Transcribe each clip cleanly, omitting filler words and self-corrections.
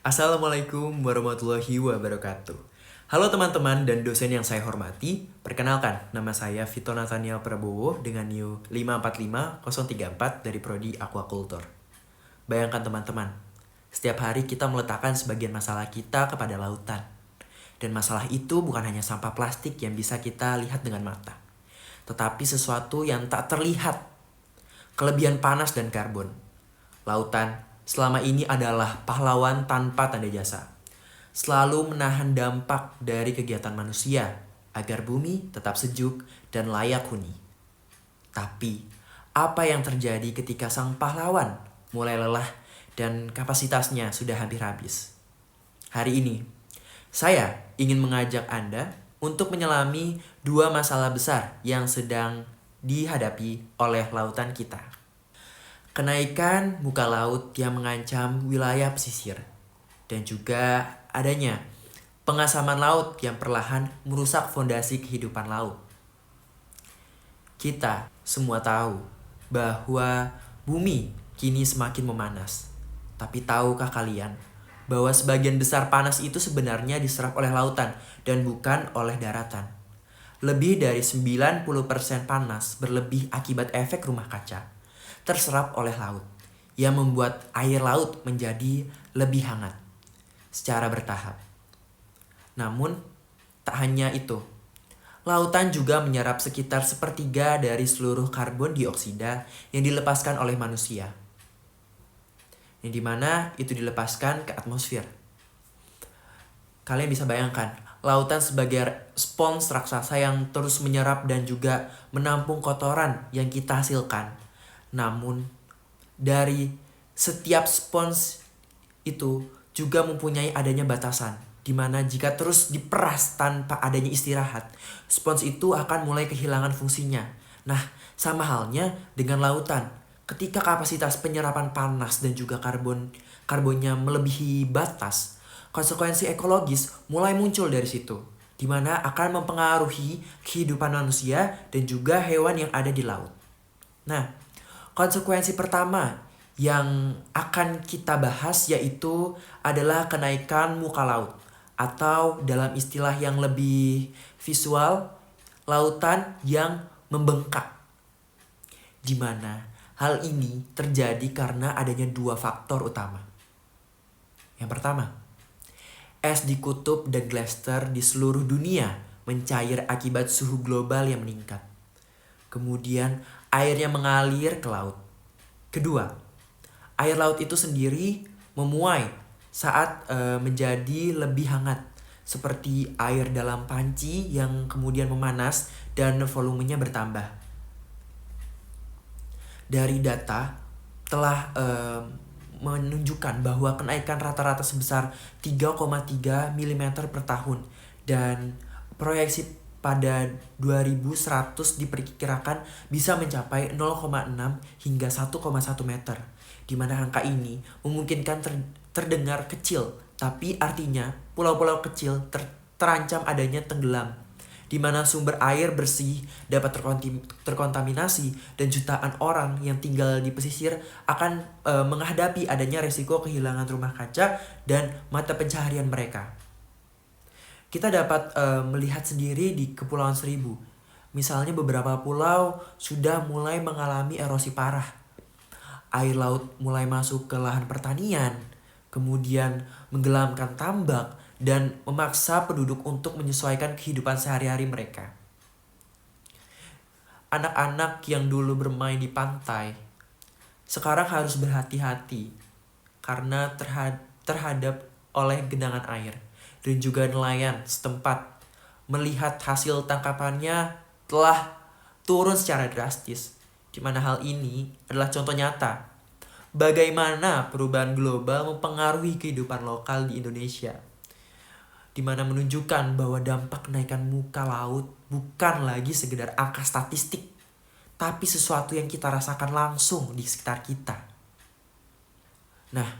Assalamualaikum warahmatullahi wabarakatuh. Halo teman-teman dan dosen yang saya hormati. Perkenalkan, nama saya Vito Nathaniel Prabowo dengan NIU 545034 dari Prodi Aquaculture. Bayangkan teman-teman, setiap hari kita meletakkan sebagian masalah kita kepada lautan. Dan masalah itu bukan hanya sampah plastik yang bisa kita lihat dengan mata, tetapi sesuatu yang tak terlihat. Kelebihan panas dan karbon. Lautan selama ini adalah pahlawan tanpa tanda jasa. Selalu menahan dampak dari kegiatan manusia agar bumi tetap sejuk dan layak huni. Tapi, apa yang terjadi ketika sang pahlawan mulai lelah dan kapasitasnya sudah hampir habis? Hari ini, saya ingin mengajak Anda untuk menyelami dua masalah besar yang sedang dihadapi oleh lautan kita. Kenaikan muka laut yang mengancam wilayah pesisir, dan juga adanya pengasaman laut yang perlahan merusak fondasi kehidupan laut. Kita semua tahu bahwa bumi kini semakin memanas. Tapi tahukah kalian bahwa sebagian besar panas itu sebenarnya diserap oleh lautan dan bukan oleh daratan? Lebih dari 90% panas berlebih akibat efek rumah kaca terserap oleh laut, yang membuat air laut menjadi lebih hangat secara bertahap. Namun, tak hanya itu, lautan juga menyerap sekitar sepertiga dari seluruh karbon dioksida yang dilepaskan oleh manusia, yang dimana itu dilepaskan ke atmosfer. Kalian bisa bayangkan, lautan sebagai spons raksasa yang terus menyerap dan juga menampung kotoran yang kita hasilkan. Namun, dari setiap spons itu juga mempunyai adanya batasan, di mana jika terus diperas tanpa adanya istirahat, spons itu akan mulai kehilangan fungsinya. Nah, sama halnya dengan lautan. Ketika kapasitas penyerapan panas dan juga karbonnya melebihi batas, konsekuensi ekologis mulai muncul dari situ, di mana akan mempengaruhi kehidupan manusia dan juga hewan yang ada di laut. Nah, konsekuensi pertama yang akan kita bahas yaitu adalah kenaikan muka laut, atau dalam istilah yang lebih visual, lautan yang membengkak. Di mana hal ini terjadi karena adanya dua faktor utama. Yang pertama, es di kutub dan glacier di seluruh dunia mencair akibat suhu global yang meningkat. Kemudian airnya mengalir ke laut. Kedua, air laut itu sendiri memuai saat menjadi lebih hangat, seperti air dalam panci yang kemudian memanas dan volumenya bertambah. Dari data telah menunjukkan bahwa kenaikan rata-rata sebesar 3,3 mm per tahun, dan proyeksi pada 2100 diperkirakan bisa mencapai 0,6 hingga 1,1 meter. Di mana angka ini memungkinkan terdengar kecil, tapi artinya pulau-pulau kecil terancam adanya tenggelam, di mana sumber air bersih dapat terkontaminasi dan jutaan orang yang tinggal di pesisir akan menghadapi adanya resiko kehilangan rumah kaca dan mata pencaharian mereka. Kita dapat melihat sendiri di Kepulauan Seribu. Misalnya beberapa pulau sudah mulai mengalami erosi parah. Air laut mulai masuk ke lahan pertanian, kemudian menggelamkan tambak dan memaksa penduduk untuk menyesuaikan kehidupan sehari-hari mereka. Anak-anak yang dulu bermain di pantai sekarang harus berhati-hati karena terhadap oleh genangan air. Dan juga nelayan setempat melihat hasil tangkapannya telah turun secara drastis, di mana hal ini adalah contoh nyata bagaimana perubahan global mempengaruhi kehidupan lokal di Indonesia, di mana menunjukkan bahwa dampak kenaikan muka laut bukan lagi sekedar angka statistik, tapi sesuatu yang kita rasakan langsung di sekitar kita. Nah,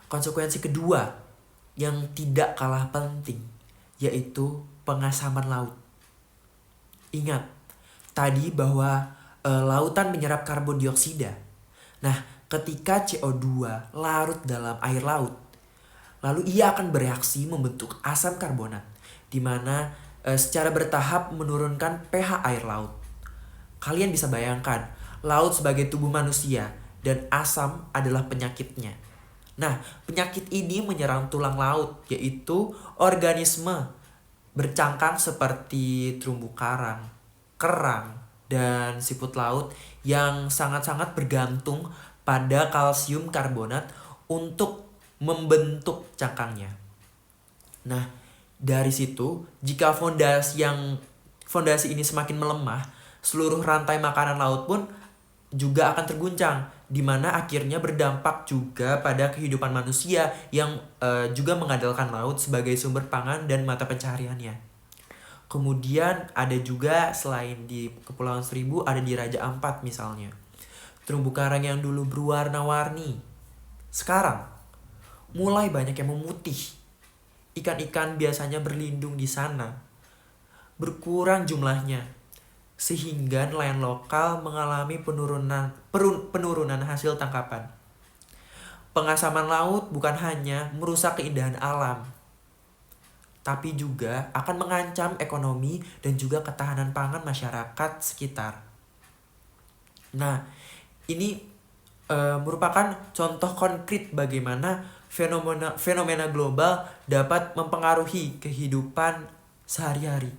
konsekuensi kedua yang tidak kalah penting yaitu pengasaman laut. Ingat tadi bahwa lautan menyerap karbon dioksida. Nah, ketika CO2 larut dalam air laut, Lalu ia akan bereaksi membentuk asam karbonat, di mana secara bertahap menurunkan pH air laut. Kalian bisa bayangkan, laut sebagai tubuh manusia dan asam adalah penyakitnya. Nah, penyakit ini menyerang tulang laut, yaitu organisme bercangkang seperti terumbu karang, kerang, dan siput laut yang sangat-sangat bergantung pada kalsium karbonat untuk membentuk cangkangnya. Nah, dari situ jika fondasi ini semakin melemah, seluruh rantai makanan laut pun juga akan terguncang, di mana akhirnya berdampak juga pada kehidupan manusia yang juga mengandalkan laut sebagai sumber pangan dan mata pencahariannya. Kemudian ada juga selain di Kepulauan Seribu, ada di Raja Ampat misalnya. Terumbu karang yang dulu berwarna-warni, sekarang mulai banyak yang memutih. Ikan-ikan biasanya berlindung di sana berkurang jumlahnya, sehingga nelayan lokal mengalami penurunan hasil tangkapan. Pengasaman laut bukan hanya merusak keindahan alam, tapi juga akan mengancam ekonomi dan juga ketahanan pangan masyarakat sekitar. Nah, ini merupakan contoh konkret bagaimana fenomena global dapat mempengaruhi kehidupan sehari-hari.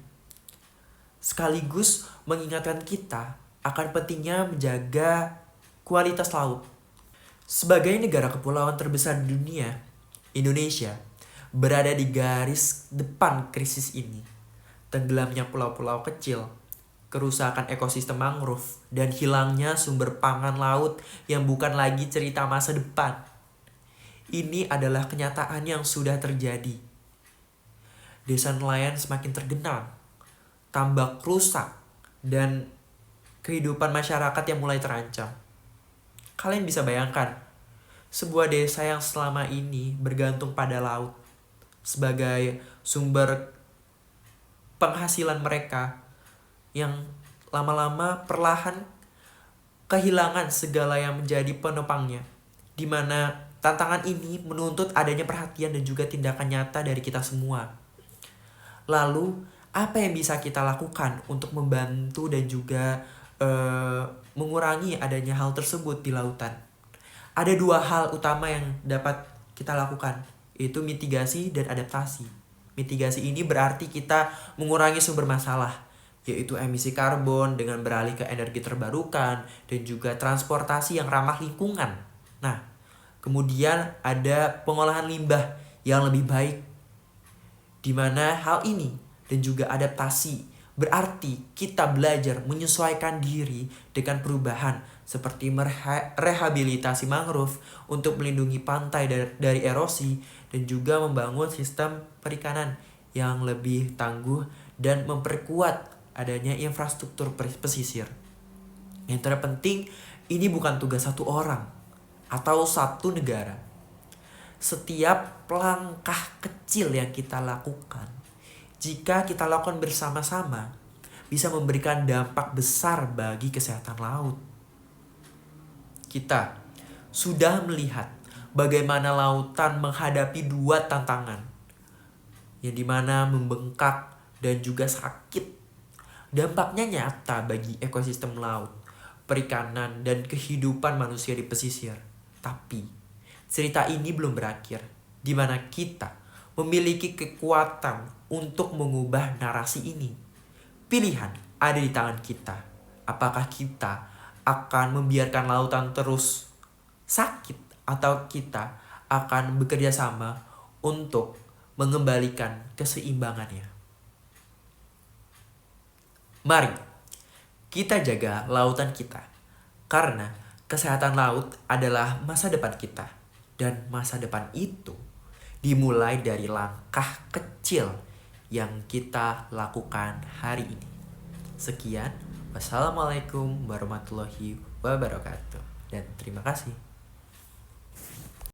Sekaligus mengingatkan kita akan pentingnya menjaga kualitas laut. Sebagai negara kepulauan terbesar di dunia, Indonesia berada di garis depan krisis ini. Tenggelamnya pulau-pulau kecil, kerusakan ekosistem mangrove, dan hilangnya sumber pangan laut yang bukan lagi cerita masa depan. Ini adalah kenyataan yang sudah terjadi. Desa nelayan semakin tergenang, tambak rusak, dan kehidupan masyarakat yang mulai terancam. Kalian bisa bayangkan, sebuah desa yang selama ini bergantung pada laut sebagai sumber penghasilan mereka, yang lama-lama perlahan kehilangan segala yang menjadi penopangnya, di mana tantangan ini menuntut adanya perhatian dan juga tindakan nyata dari kita semua. Lalu, apa yang bisa kita lakukan untuk membantu dan juga mengurangi adanya hal tersebut di lautan? Ada dua hal utama yang dapat kita lakukan, yaitu mitigasi dan adaptasi. Mitigasi ini berarti kita mengurangi sumber masalah, yaitu emisi karbon dengan beralih ke energi terbarukan dan juga transportasi yang ramah lingkungan. Nah, kemudian ada pengolahan limbah yang lebih baik, di mana hal ini dan juga adaptasi berarti kita belajar menyesuaikan diri dengan perubahan seperti rehabilitasi mangrove untuk melindungi pantai dari erosi dan juga membangun sistem perikanan yang lebih tangguh dan memperkuat adanya infrastruktur pesisir. Yang terpenting, ini bukan tugas satu orang atau satu negara. Setiap langkah kecil yang kita lakukan, jika kita lakukan bersama-sama, bisa memberikan dampak besar bagi kesehatan laut. Kita sudah melihat bagaimana lautan menghadapi dua tantangan, yang dimana membengkak dan juga sakit. Dampaknya nyata bagi ekosistem laut, perikanan, dan kehidupan manusia di pesisir. Tapi, cerita ini belum berakhir, di mana kita memiliki kekuatan untuk mengubah narasi ini. Pilihan ada di tangan kita. Apakah kita akan membiarkan lautan terus sakit, atau kita akan bekerja sama untuk mengembalikan keseimbangannya? Mari kita jaga lautan kita, karena kesehatan laut adalah masa depan kita. Dan masa depan itu dimulai dari langkah kecil yang kita lakukan hari ini. Sekian, wassalamualaikum warahmatullahi wabarakatuh, dan terima kasih.